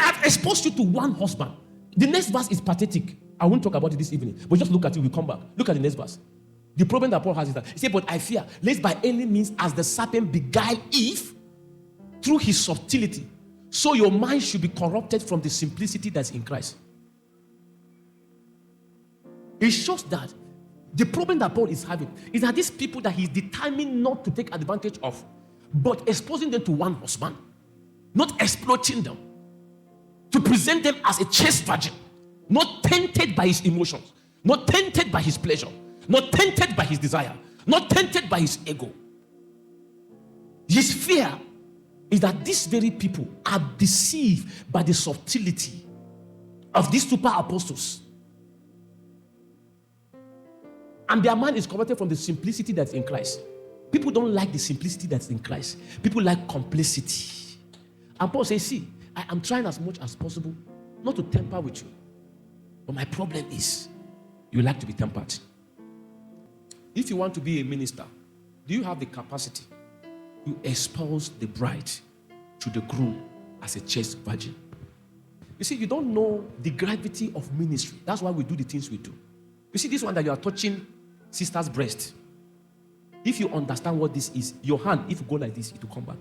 have exposed you to one husband. The next verse is pathetic. I won't talk about it this evening, but just look at it. We'll come back. Look at the next verse. The problem that Paul has is that he said, but I fear, lest by any means as the serpent beguiled Eve through his subtlety, so your mind should be corrupted from the simplicity that's in Christ. It shows that the problem that Paul is having is that these people that he's determined not to take advantage of, but exposing them to one husband, not exploiting them, to present them as a chaste virgin, not tainted by his emotions, not tainted by his pleasure, not tainted by his desire, not tainted by his ego. His fear is that these very people are deceived by the subtlety of these super apostles. And their mind is converted from the simplicity that's in Christ. People don't like the simplicity that's in Christ. People like complexity. And Paul says, see, I am trying as much as possible not to temper with you. But my problem is, you like to be tempered. If you want to be a minister, do you have the capacity to expose the bride to the groom as a chaste virgin? You see, you don't know the gravity of ministry. That's why we do the things we do. You see, this one that you are touching sister's breast. If you understand what this is, your hand, if you go like this, it will come back.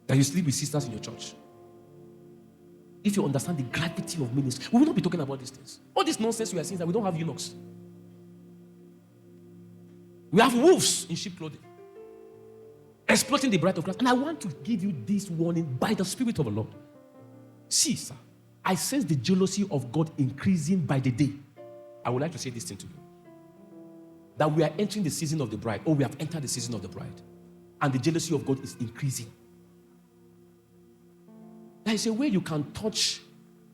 That you sleep with sisters in your church. If you understand the gravity of ministry, we will not be talking about these things. All this nonsense we are saying that we don't have eunuchs. We have wolves in sheep clothing, exploiting the bride of Christ. And I want to give you this warning by the Spirit of the Lord. See, sir, I sense the jealousy of God increasing by the day. I would like to say this thing to you. That we are entering the season of the bride, or we have entered the season of the bride. And the jealousy of God is increasing. There is a way you can touch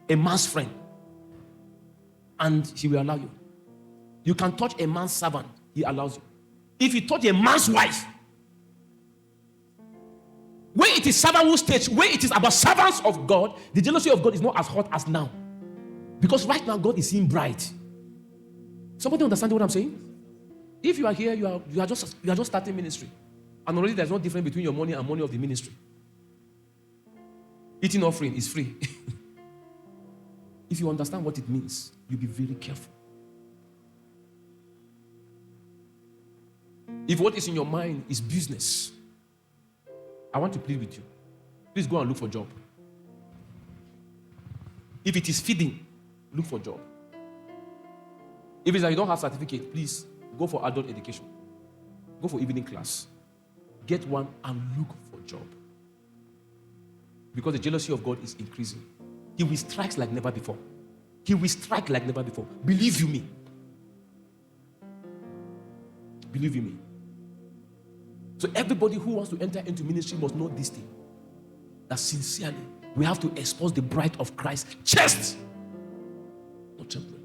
a man's friend and he will allow you. You can touch a man's servant, he allows you. If you touch a man's wife, where it is servanthood stage, where it is about servants of God, the jealousy of God is not as hot as now. Because right now God is seeing bright. Somebody understand what I'm saying? If you are here, you are just starting ministry. And already there's no difference between your money and money of the ministry. Eating offering is free. If you understand what it means, you'll be very careful. If what is in your mind is business, I want to plead with you. Please go and look for a job. If it is feeding, look for a job. If it's that you don't have certificate, please go for adult education. Go for evening class. Get one and look for a job. Because the jealousy of God is increasing. He will strike like never before. He will strike like never before. Believe you me. Believe you me. So everybody who wants to enter into ministry must know this thing. That sincerely, we have to expose the bride of Christ. Chaste, not temporary.